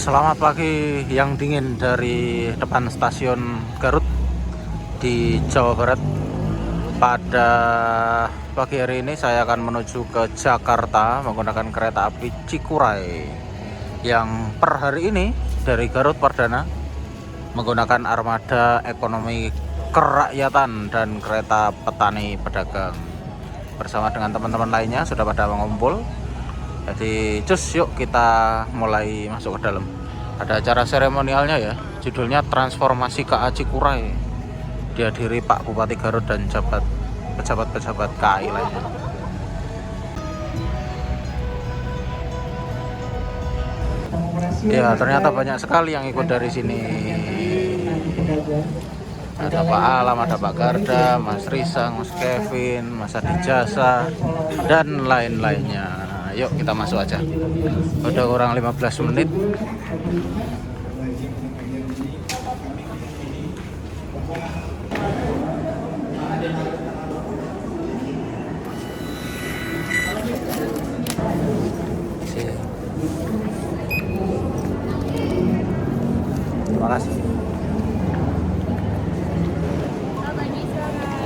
Selamat pagi yang dingin dari depan stasiun Garut di Jawa Barat. Pada pagi hari ini saya akan menuju ke Jakarta menggunakan kereta api Cikuray yang per hari ini dari Garut Perdana menggunakan armada ekonomi kerakyatan dan kereta petani pedagang. Bersama dengan teman-teman lainnya sudah pada mengumpul. Jadi cus, yuk kita mulai masuk ke dalam. Ada acara seremonialnya ya, judulnya Transformasi KA Cikuray. Dihadiri Pak Bupati Garut dan pejabat-pejabat KAI lainnya. Ya, ternyata banyak sekali yang ikut dari sini. Ada Pak Alam, ada Pak Garda, Mas Risang, Mas Kevin, Mas Adi Jasa, dan lain-lainnya. Yuk kita masuk aja. Udah kurang 15 menit. Terima kasih.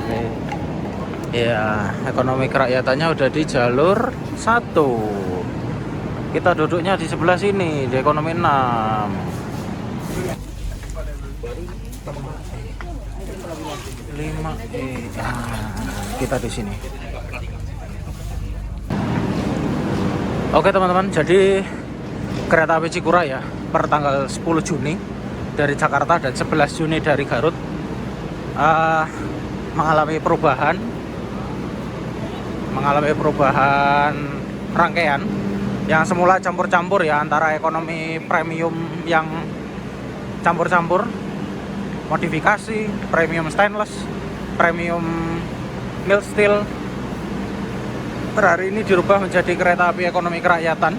Oke. Ya, ekonomi kerakyatannya udah di jalur 1. Kita duduknya di sebelah sini, di ekonomi 6. Kita di sini. Oke teman-teman, jadi kereta api Cikuray ya, per tanggal 10 Juni dari Jakarta dan 11 Juni dari Garut mengalami perubahan rangkaian yang semula campur-campur ya, antara ekonomi premium yang campur-campur, modifikasi, premium stainless, premium mild steel. Per hari ini dirubah menjadi kereta api ekonomi kerakyatan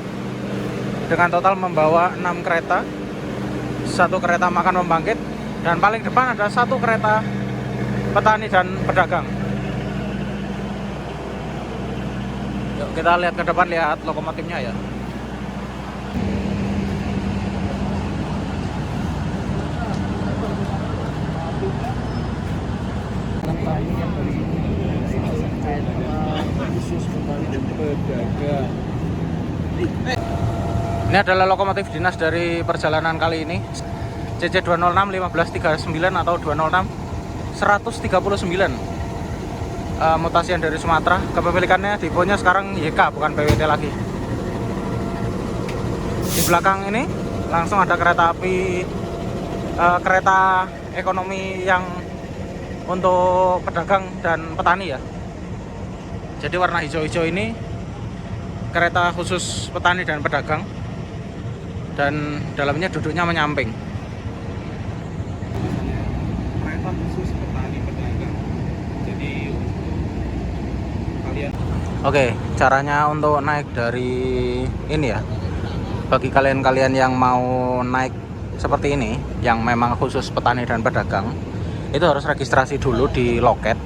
dengan total membawa 6 kereta, 1 kereta makan pembangkit, dan paling depan ada 1 kereta petani dan pedagang. Yuk kita lihat ke depan, lihat lokomotifnya ya. Ini adalah lokomotif dinas dari perjalanan kali ini, CC 206 1539 atau 206 139. Mutasian dari Sumatera. Kepemilikannya deponya sekarang YK, bukan PWT lagi. Di belakang ini langsung ada kereta api, kereta ekonomi yang untuk pedagang dan petani ya. Jadi warna hijau-hijau ini kereta khusus petani dan pedagang, dan dalamnya duduknya menyamping. Kereta khusus petani pedagang. Jadi kalian. Oke, caranya untuk naik dari ini ya. Bagi kalian-kalian yang mau naik seperti ini, yang memang khusus petani dan pedagang, itu harus registrasi dulu di loket.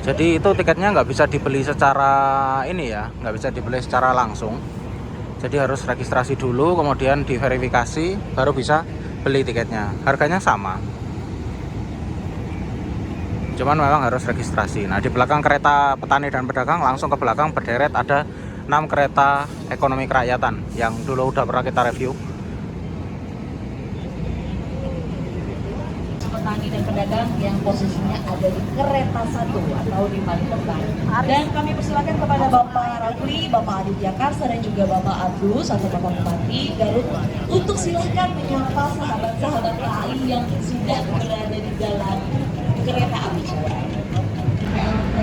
Jadi itu tiketnya nggak bisa dibeli secara ini ya, nggak bisa dibeli secara langsung. Jadi harus registrasi dulu, kemudian diverifikasi, baru bisa beli tiketnya. Harganya sama, cuman memang harus registrasi. Nah, di belakang kereta petani dan pedagang, langsung ke belakang berderet ada 6 kereta ekonomi kerakyatan yang dulu udah pernah kita review. Petani dan pedagang yang posisinya ada di kereta 1 atau di paling depan. Dan kami persilakan kepada Bapak Rafli, Bapak Aditya Karsa, dan juga Bapak Agus atau Bapak Bupati Garut untuk silahkan menyapa sahabat-sahabat KAI yang sudah berada di dalam kereta api Cikuray. PLT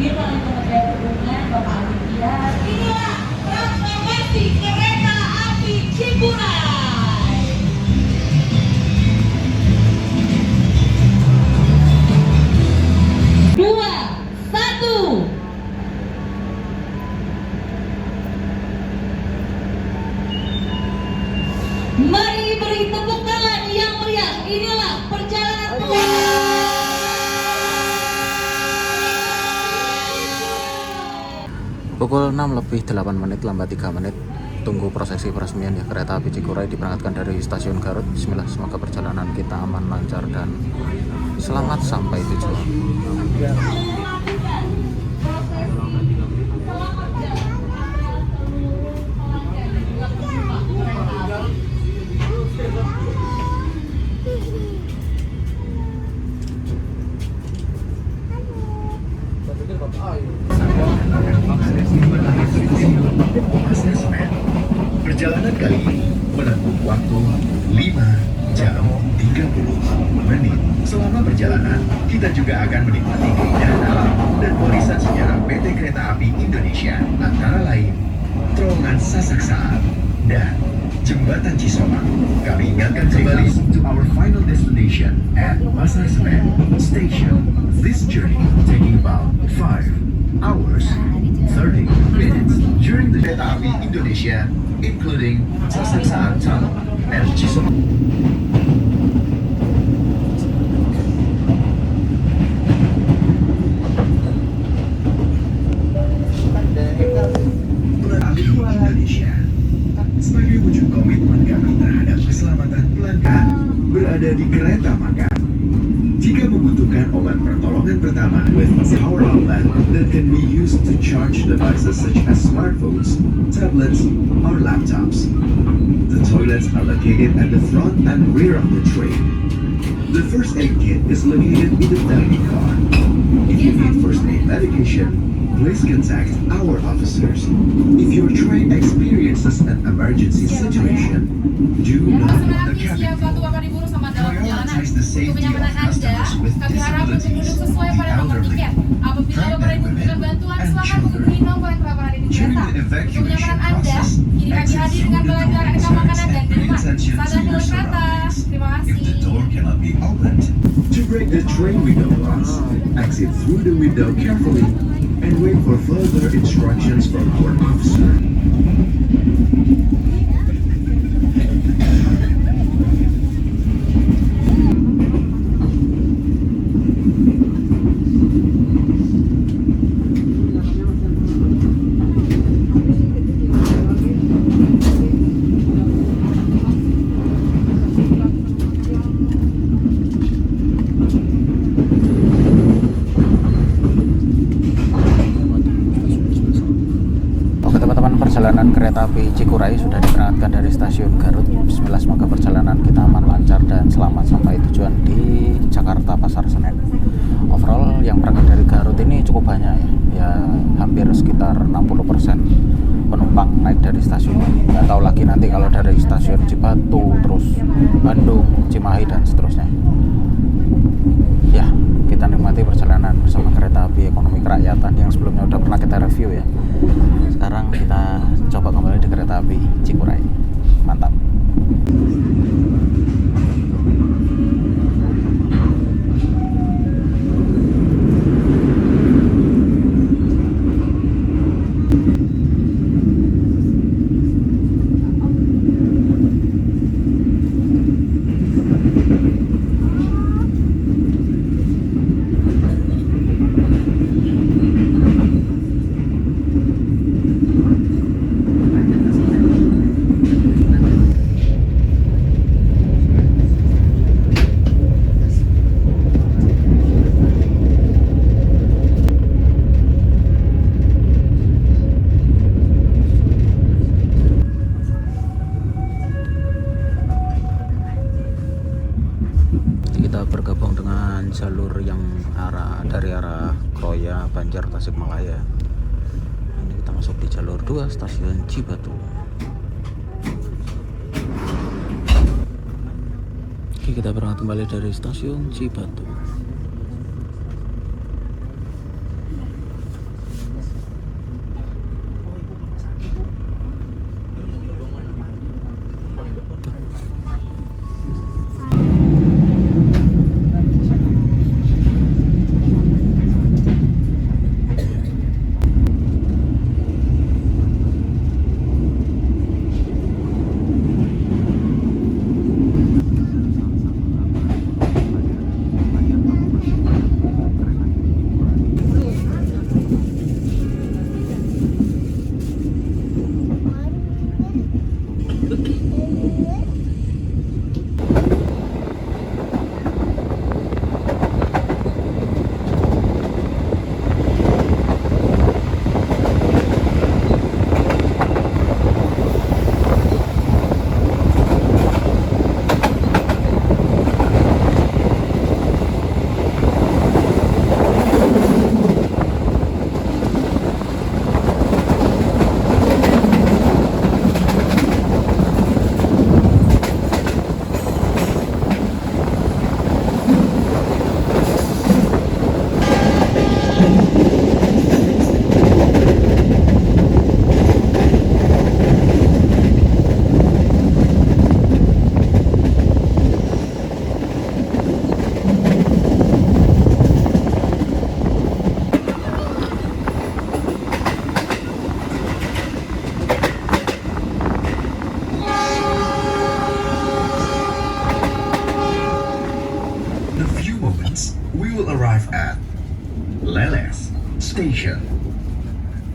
Dirman Kementerian Perhubungan Bapak Aditya. Inilah transformasi kereta api Cikuray. Mari beri tepuk tangan yang meriah. Inilah perjalanan Pukul 6 lebih 8 menit, lambat 3 menit. tunggu prosesi peresmian ya kereta api Cikuray diberangkatkan dari stasiun Garut. Bismillah, semoga perjalanan kita aman, lancar, dan selamat sampai tujuan. Asesmen perjalanan kali ini menempuh waktu 5 jam 30 menit. Selama perjalanan, kita juga akan menikmati keindahan alam dan warisan sejarah PT Kereta Api Indonesia, antara lain terowongan Sasak Saat dan Jembatan Cisomang. Kami ingatkan kembali to our final destination at Pasar Senen Station. This journey taking about 5 hours 30 minutes during the Kereta Api Indonesia, including Sasak Saat Tunnel and Cisomang. Indonesia sebagai wujud komitmen kami terhadap keselamatan pelanggan berada di kereta makan. Jika membutuhkan obat pertolongan pertama with power outlet that can be used to charge devices such as smartphones, tablets, or laptops. The toilets are located at the front and rear of the train. The first aid kit is located in the dining car. If you need first aid medication, please contact our officers. If your train experiences an emergency situation, do not board the cabin. Prioritize the safety of customers with disabilities, the elderly, pregnant women, and children. During the evacuation process, exit through the door exits and pay attention to your surroundings. If the door cannot be opened, to break the train window glass, exit through the window carefully and wait for further instructions from our officer. Perjalanan kereta api Cikuray sudah diberangkatkan dari stasiun Garut. Bismillah, semoga perjalanan kita aman, lancar, dan selamat sampai tujuan di Jakarta Pasar Senen. Overall yang berangkat dari Garut ini cukup banyak ya hampir sekitar 60% penumpang naik dari stasiun. Nggak tahu lagi nanti kalau dari stasiun Cibatu, terus Bandung, Cimahi, dan seterusnya. Ya, kita nikmati perjalanan bersama kereta api ekonomi kerakyatan yang sebelumnya udah pernah kita review ya. Sekarang kita coba kembali di kereta api Cikuray. Mantap. Bergabung dengan jalur yang dari arah Kroya, Banjar, Tasikmalaya. Ini kita masuk di jalur 2 stasiun Cibatu. Oke, kita berangkat kembali dari stasiun Cibatu.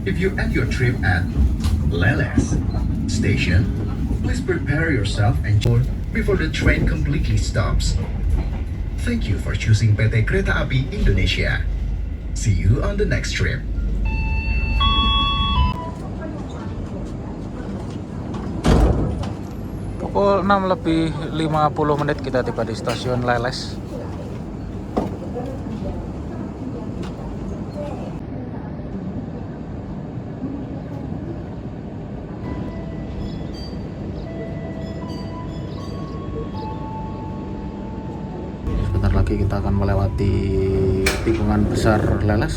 If you end your trip at Leles station, please prepare yourself and before the train completely stops. Thank you for choosing PT Kereta Api Indonesia. See you on the next trip. Pukul 6:50 kita tiba di stasiun Leles. Sebentar lagi kita akan melewati tikungan besar Leles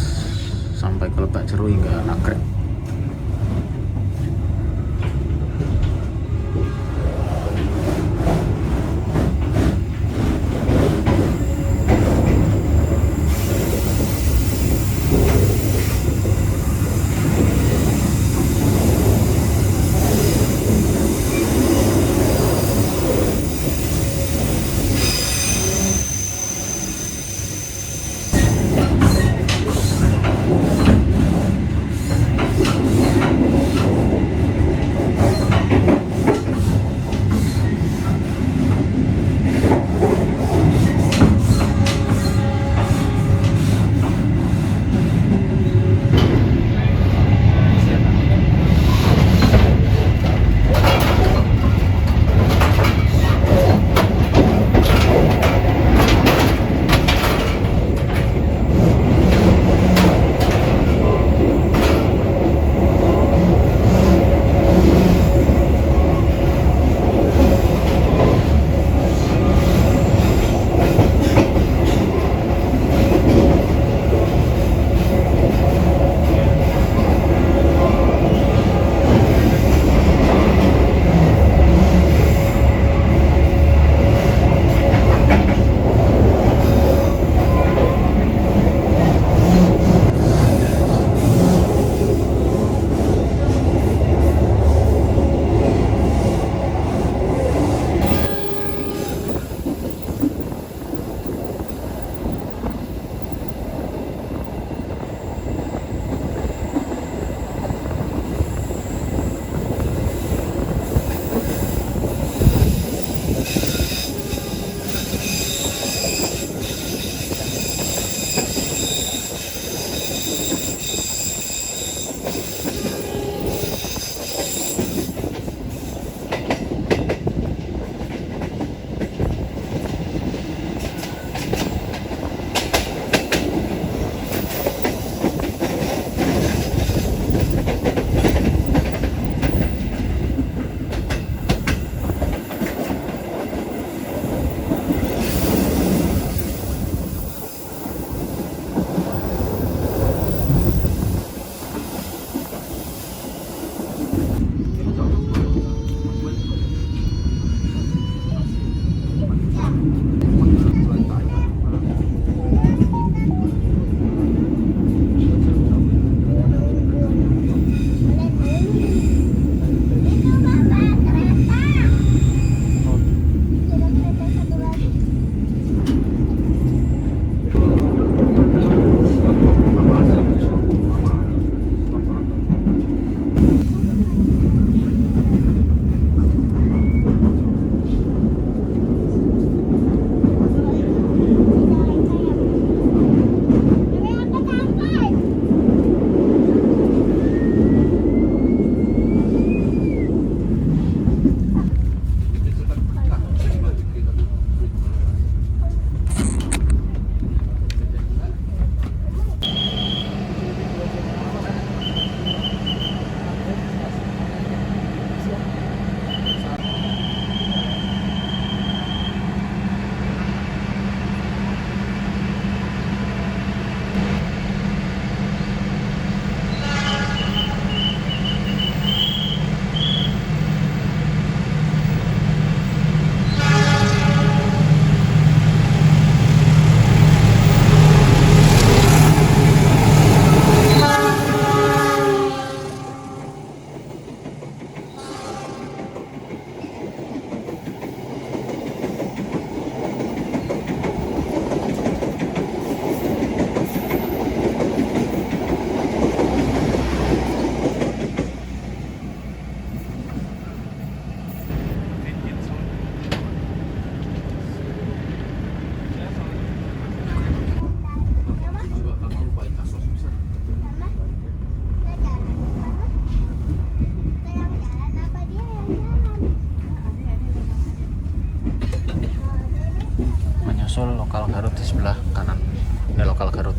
sampai ke Lebak Jeru hingga Nagrek. lokal Garut di sebelah kanan. Ini lokal Garut.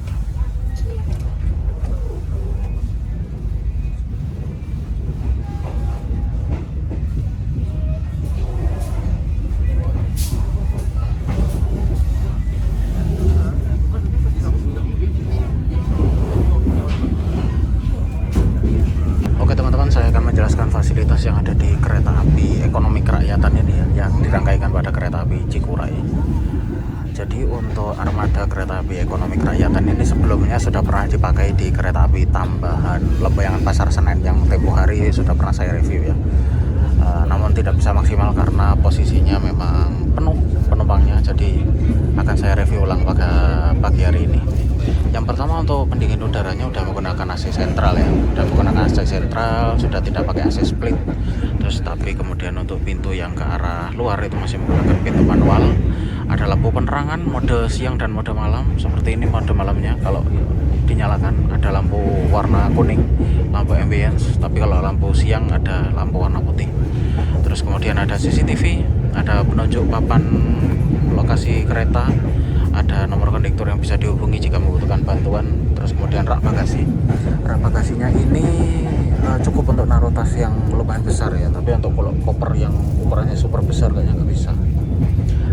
Oke teman-teman, saya akan menjelaskan fasilitas yang ada di kereta api ekonomi kerakyatan ini ya, yang dirangkaikan pada kereta api Cikuray. Jadi untuk armada kereta api ekonomi kerakyatan ini sebelumnya sudah pernah dipakai di kereta api tambahan Lembayangan Pasar Senen yang tempo hari sudah pernah saya review ya. Namun tidak bisa maksimal karena posisinya memang penuh penumpangnya, jadi akan saya review ulang pada pagi hari ini. Yang pertama, untuk pendingin udaranya udah menggunakan AC sentral ya, udah menggunakan AC sentral, sudah tidak pakai AC split. Terus tapi kemudian untuk pintu yang ke arah luar itu masih menggunakan pintu manual. Ada lampu penerangan mode siang dan mode malam, seperti ini mode malamnya. Kalau dinyalakan ada lampu warna kuning, lampu ambience, tapi kalau lampu siang ada lampu warna putih. Terus kemudian ada CCTV, ada penunjuk papan lokasi kereta, ada nomor kondektur yang bisa dihubungi jika membutuhkan bantuan. Terus kemudian rak bagasi. Rak bagasinya ini cukup untuk naruh tas yang lumayan besar ya, tapi untuk koper yang ukurannya super besar kayaknya nggak bisa.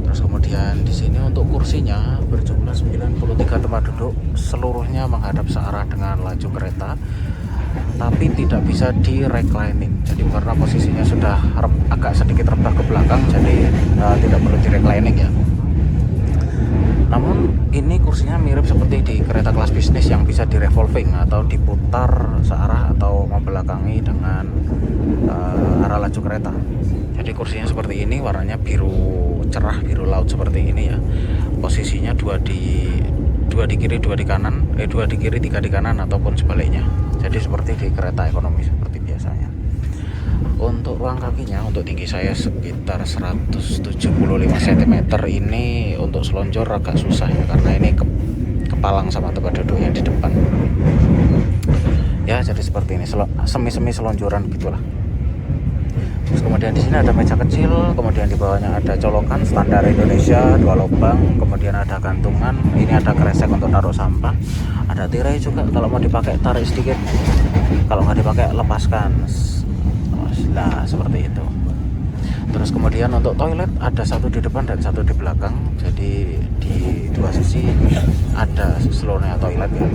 Terus kemudian di sini untuk kursinya berjumlah 93 tempat duduk, seluruhnya menghadap searah dengan laju kereta, tapi tidak bisa di reclining. Jadi karena posisinya sudah agak sedikit rebah ke belakang, jadi tidak perlu di reclining ya. Namun ini kursinya mirip seperti di kereta kelas bisnis yang bisa di revolving atau diputar searah atau membelakangi dengan arah laju kereta. Jadi kursinya seperti ini, warnanya biru cerah, biru laut seperti ini ya. Posisinya dua di kiri, dua di kanan, dua di kiri, tiga di kanan ataupun sebaliknya. Jadi seperti di kereta ekonomi seperti biasanya. Untuk ruang kakinya, untuk tinggi saya sekitar 175 cm, ini untuk selonjor agak susah ya, karena ini kepalang sama tempat duduknya di depan. Ya, jadi seperti ini, semi-semi selonjoran gitulah. Terus kemudian di sini ada meja kecil, kemudian di bawahnya ada colokan standar Indonesia 2 lubang, kemudian ada gantungan, ini ada kresek untuk taruh sampah, ada tirai juga, kalau mau dipakai tarik sedikit, kalau nggak dipakai lepaskan. Nah seperti itu. Terus kemudian untuk toilet ada satu di depan dan satu di belakang, jadi di dua sisi ada seluruhnya toilet ya.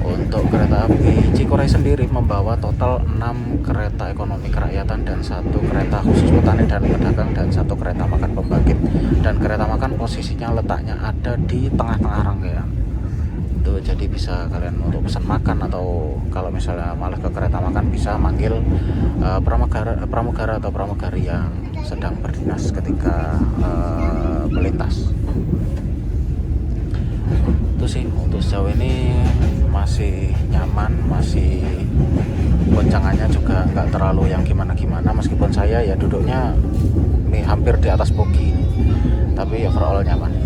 Untuk kereta api Cikuray sendiri membawa total 6 kereta ekonomi kerakyatan dan 1 kereta khusus petani dan pedagang dan 1 kereta makan pembangkit. Dan kereta makan posisinya letaknya ada di tengah-tengah rangkaian. Itu jadi bisa kalian untuk pesan makan, atau kalau misalnya malah ke kereta makan bisa manggil pramugara atau pramugari yang sedang berdinas ketika melintas. Itu sih untuk sejauh ini masih nyaman, masih goncangannya juga nggak terlalu yang gimana-gimana, meskipun saya ya duduknya hampir di atas bogi, tapi overall nyaman.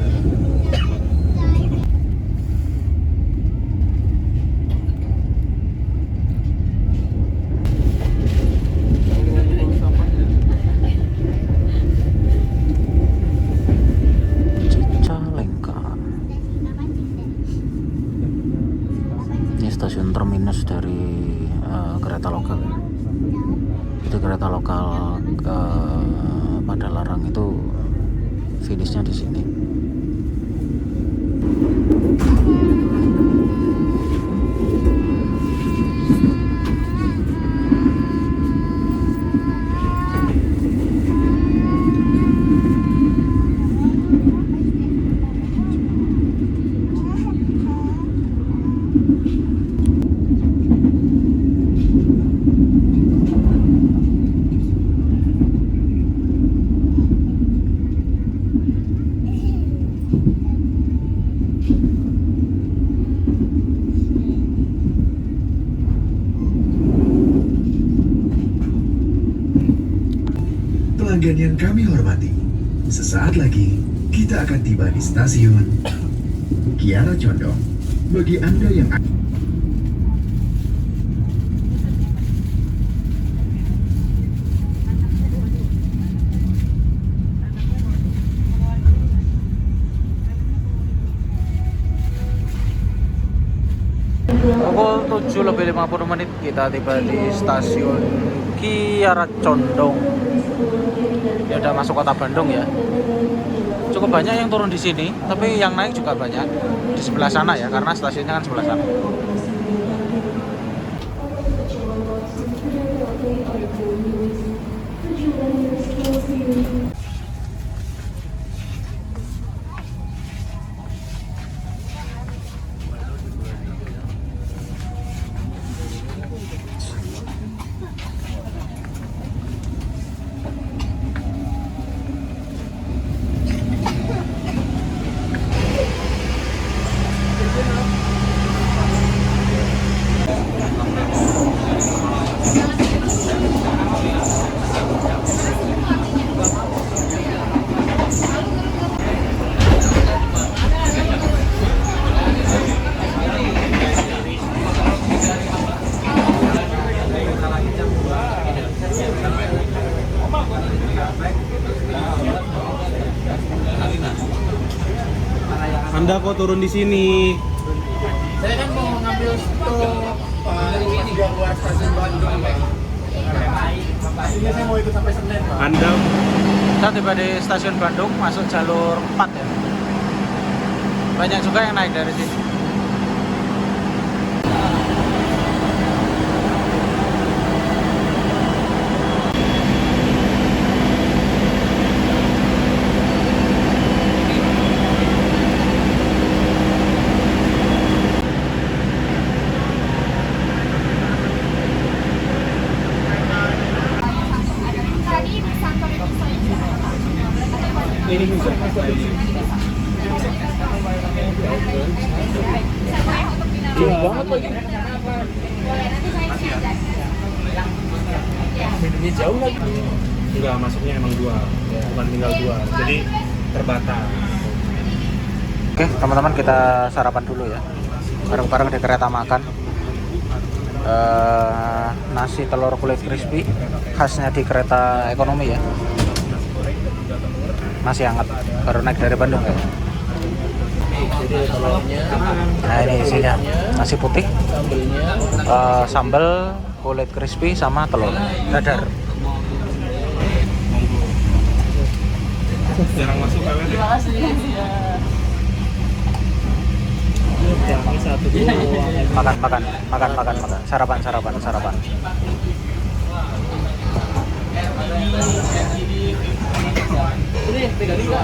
Stasiun terminus dari kereta lokal. Itu kereta lokal ke Padalarang itu finishnya di sini. Pelanggan yang kami hormati, sesaat lagi kita akan tiba di stasiun Kiara Condong. Bagi Anda yang 7:50 kita tiba di stasiun Kiara Condong. Ya udah masuk kota Bandung ya. Cukup banyak yang turun di sini, tapi yang naik juga banyak di sebelah sana ya, karena stasiunnya kan sebelah sana. Anda kok turun di sini? Saya kan mau ngambil stok keluar stasiun Bandung. Aslinya saya mau ikut sampai Senen, Pak. Anda Kita tiba di stasiun Bandung, masuk jalur 4 ya. Banyak juga yang naik dari sini. ini bisa. Jauh banget lagi. Ini jauh lagi. Enggak, masuknya emang dua, bukan tinggal dua. Jadi terbatas. Oke, teman-teman kita sarapan dulu ya. Bareng-bareng di kereta makan. Nasi telur kulit crispy khasnya di kereta ekonomi ya. Masih hangat, baru naik dari Bandung ya. Nah ini isinya nasi putih, sambal kulit crispy sama telur dadar. Jarang masuk kalian. Terima kasih. Makan, sarapan. Ini pegang juga.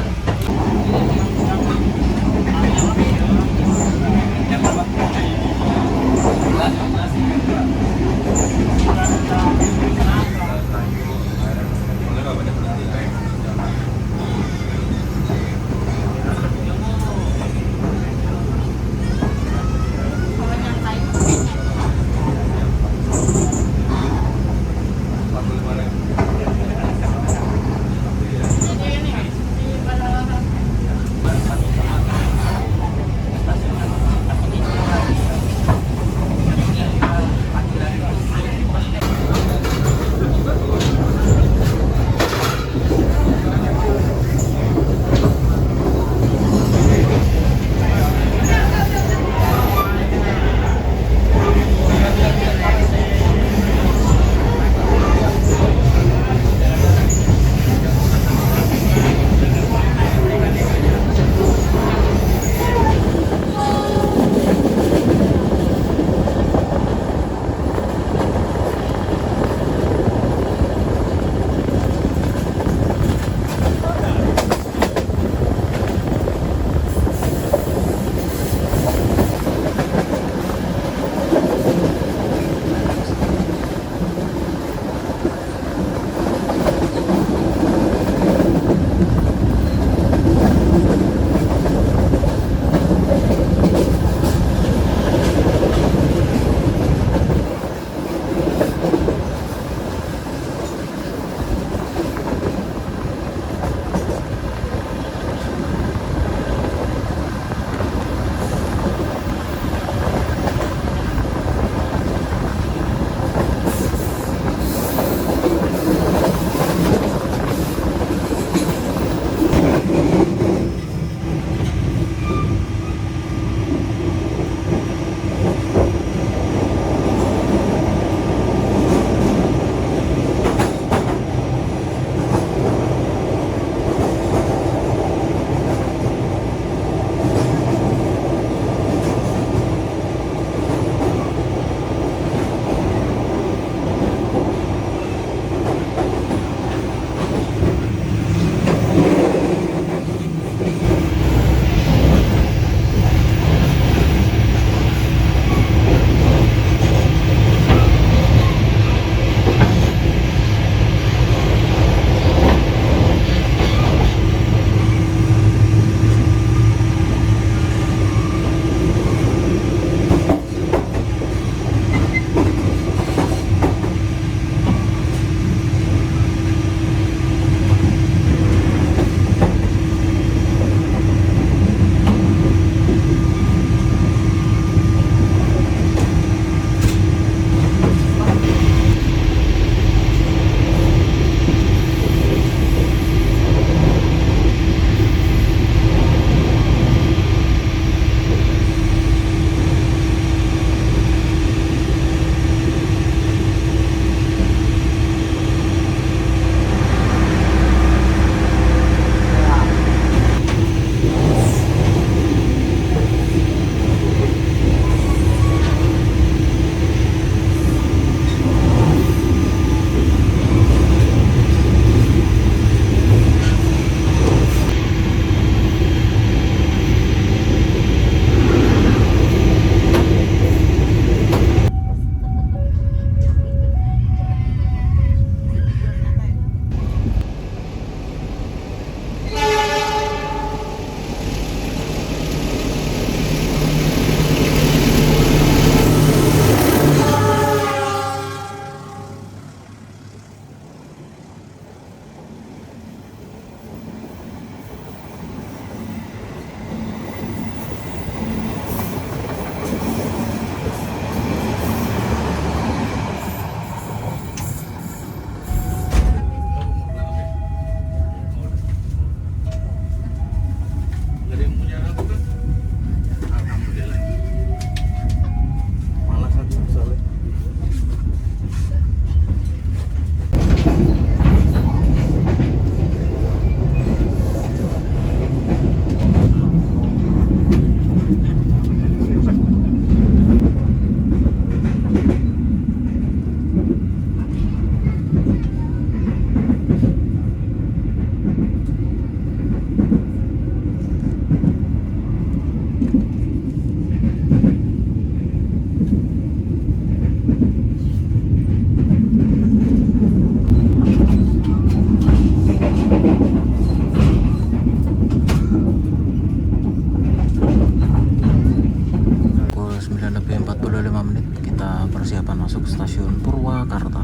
Purwakarta.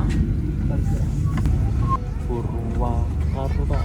Purwakarta.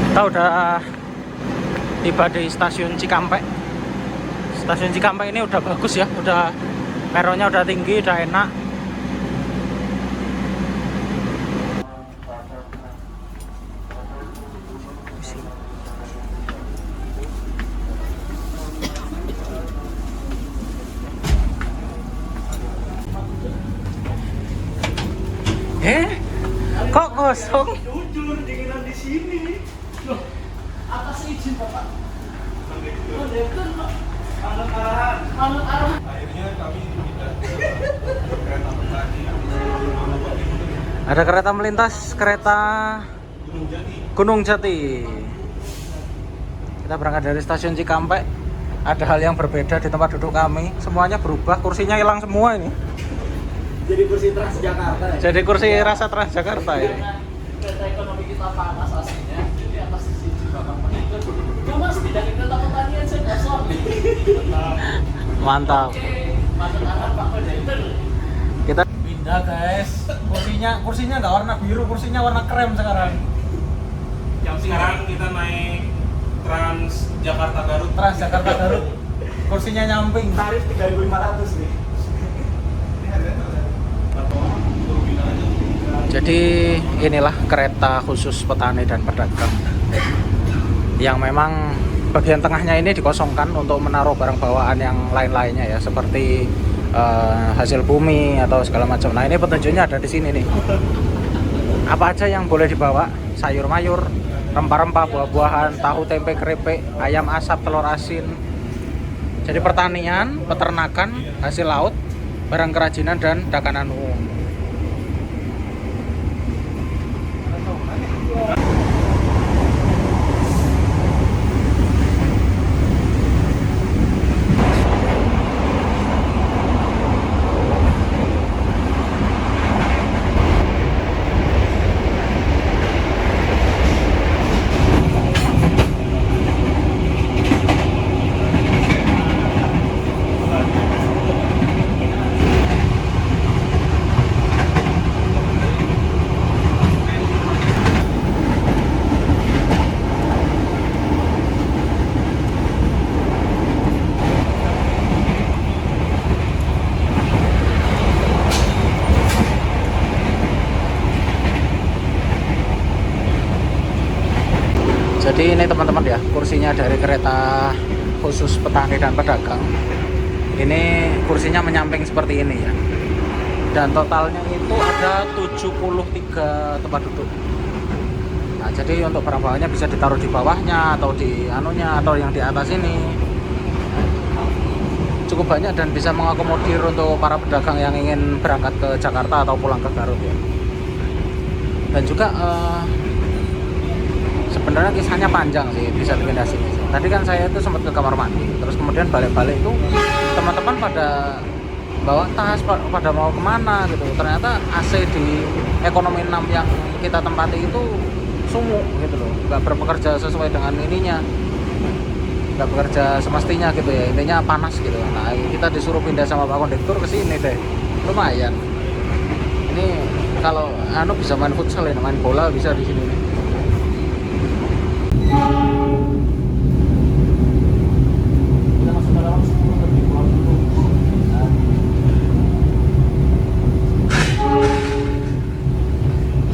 Kita udah tiba di stasiun Cikampek. Stasiun Cikampek ini udah bagus ya, udah peronnya udah tinggi, udah enak. Kok kosong? Jujur, dinginan di sini. Loh, atas izin Bapak. Akhirnya kami tidak kereta petani. Ada kereta melintas, kereta Gunung Jati. Kita berangkat dari stasiun Cikampek. Ada hal yang berbeda di tempat duduk kami. Semuanya berubah, kursinya hilang semua ini. Jadi kursi Transjakarta ya? Jadi kursi rasa Transjakarta ini. Kereta ekonomi kita panas aslinya, jadi atas sisi Bapak Penikut. Cuma setidaknya kereta petanian saya kosong. Mantap. Masuk arah Pak Penikut. Kita pindah guys. Kursinya nggak warna biru, kursinya warna krem sekarang. Yang sekarang kita naik Transjakarta Garut. Transjakarta Garut. Kursinya nyamping. Tarif 3.500 nih. Jadi inilah kereta khusus petani dan pedagang yang memang bagian tengahnya ini dikosongkan untuk menaruh barang bawaan yang lain-lainnya ya, seperti hasil bumi atau segala macam. Nah ini petunjuknya ada di sini nih. Apa aja yang boleh dibawa? Sayur mayur, rempah-rempah, buah-buahan, tahu, tempe, keripik, ayam asap, telur asin. Jadi pertanian, peternakan, hasil laut, barang kerajinan dan dagangan umum. Jadi ini teman-teman ya, kursinya dari kereta khusus petani dan pedagang. Ini kursinya menyamping seperti ini ya. Dan totalnya itu ada 73 tempat duduk. Nah, jadi untuk barang bawahnya bisa ditaruh di bawahnya atau di anunya atau yang di atas ini. Cukup banyak dan bisa mengakomodir untuk para pedagang yang ingin berangkat ke Jakarta atau pulang ke Garut ya. Dan juga sebenarnya kisahnya panjang sih di sertifikasi sini. Tadi kan saya itu sempat ke kamar mandi, terus kemudian balik-balik itu teman-teman pada bawa tas, pada mau kemana gitu. Ternyata AC di ekonomi 6 yang kita tempati itu sumuk gitu loh, nggak bekerja sesuai dengan ininya, nggak bekerja semestinya gitu ya, intinya panas gitu. Nah kita disuruh pindah sama Pak Kondektur ke sini deh, lumayan. Ini kalau bisa main futsal ya, main bola bisa di sini nih.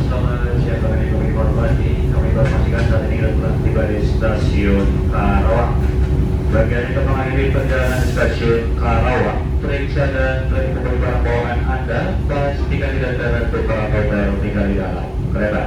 Selamat siang bagi informasi, kami informasi informasikan saat ini kita telah tiba di stasiun Karawang. Bagian kembangan ini perjalanan di stasiun Karawang. Periksa dan mengumpulkan barang bawaan Anda. Pastikan tidak ada barang bawaan tinggal di dalam kereta.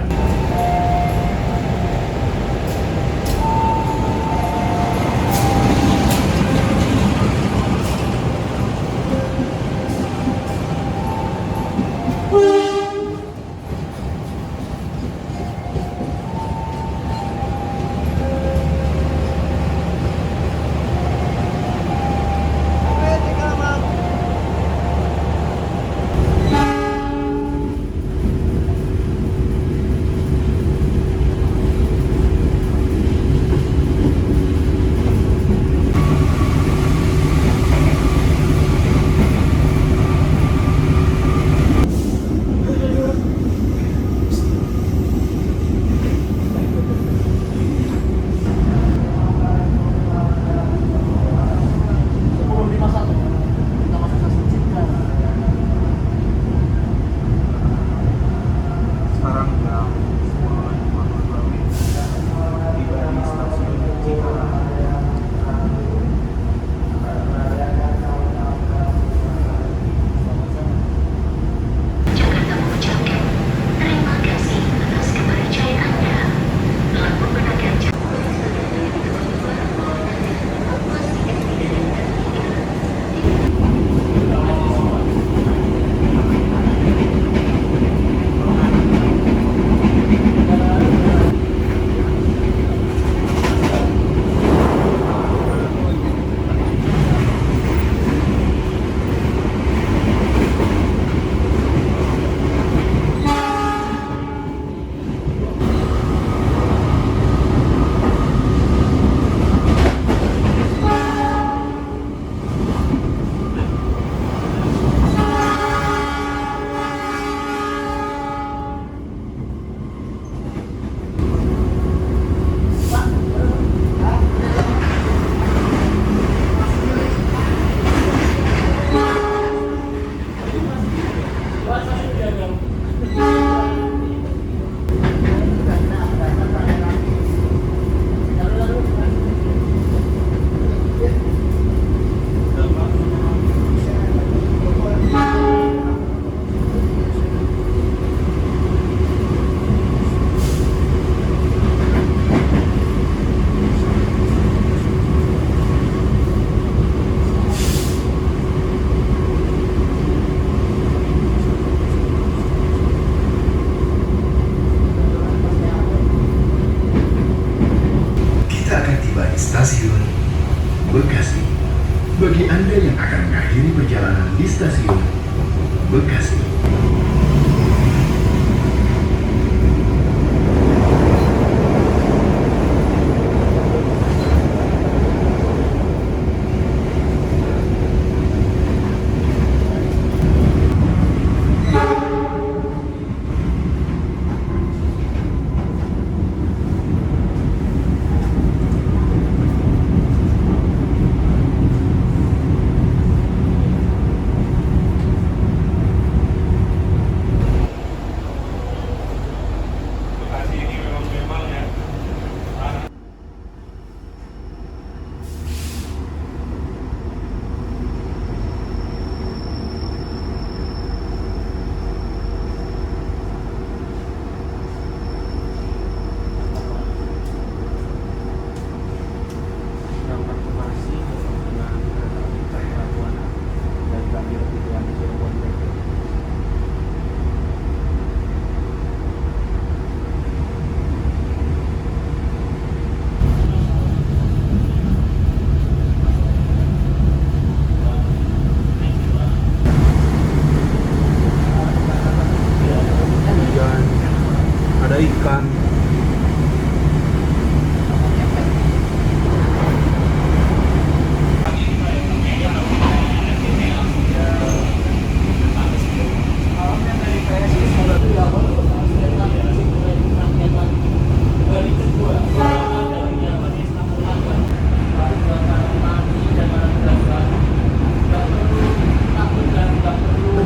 Stasiun Bekasi. Bagi Anda yang akan mengakhiri perjalanan di stasiun Bekasi, ada ikan.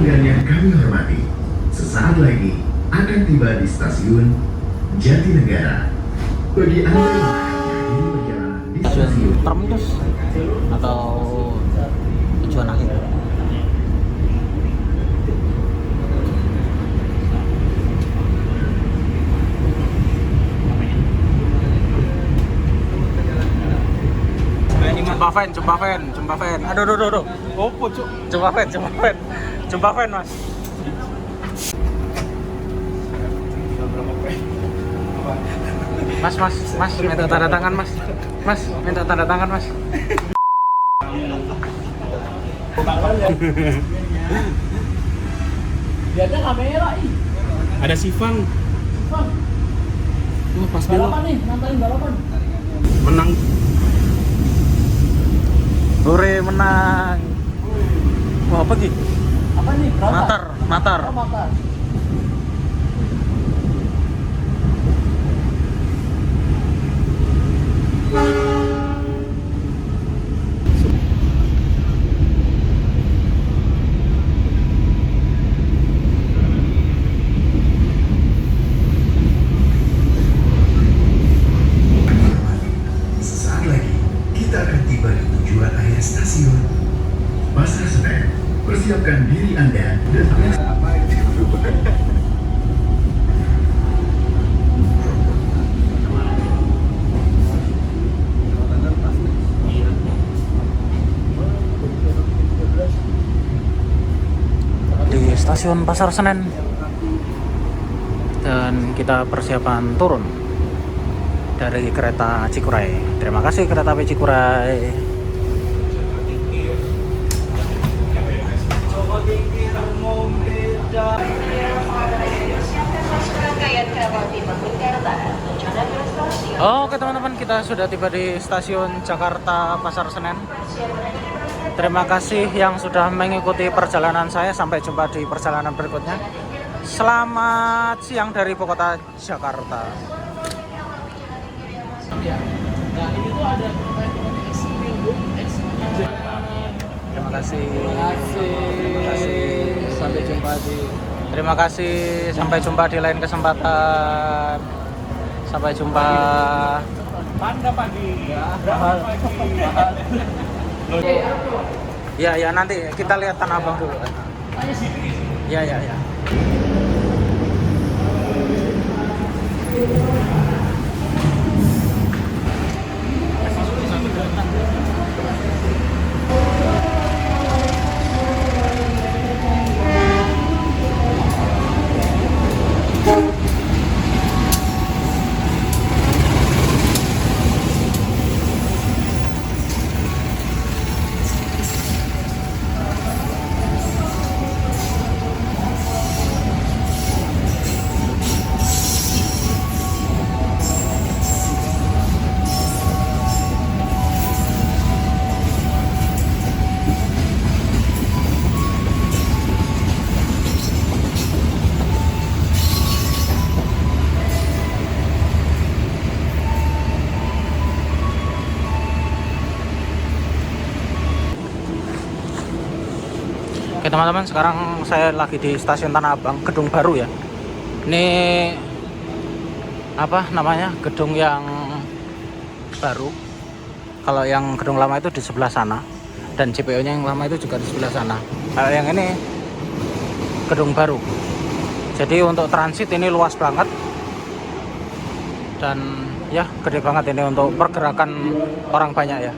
pelanggan yang kami hormati, sesaat lagi akan tiba di stasiun Jatinegara. Bagi Anda yang menghadiri perjalanan di stasiun terminus atau tujuan akhir. Jumpa fan. Aduh. Opo, Cuk. Jumpa fan, Mas. Mas, minta tanda tangan, Mas. Mas, minta tanda tangan, Mas. Dia ada kamera ih. Ada Sifan. Bang, Wah, pas belok. balapan nih, nontonin balapan. Menang. Hore menang. Wah, apa sih? Apa nih? Berapa? Matar. Oh, matar. Sesaat lagi, kita akan tiba di tujuan akhir stasiun Pasar Senen. Persiapkan diri Anda dan di stasiun Pasar Senen dan kita persiapan turun dari kereta Cikuray. Terima kasih kereta api Cikuray. Oke teman-teman, kita sudah tiba di stasiun Jakarta Pasar Senen. Terima kasih yang sudah mengikuti perjalanan saya. Sampai jumpa di perjalanan berikutnya. Selamat siang dari ibu kota Jakarta. Nah, ini tuh ada Terima kasih. Sampai jumpa di Terima kasih. Sampai jumpa di lain kesempatan. Sampai jumpa. Panda pagi. Ya, nanti kita lihat Tanah Abang dulu. Ya. Oke teman-teman, sekarang saya lagi di stasiun Tanah Abang, gedung baru ya. Ini apa namanya, gedung yang baru. Kalau yang gedung lama itu di sebelah sana, dan JPO-nya yang lama itu juga di sebelah sana. Kalau yang ini gedung baru. Jadi untuk transit ini luas banget, dan ya gede banget ini untuk pergerakan orang banyak ya.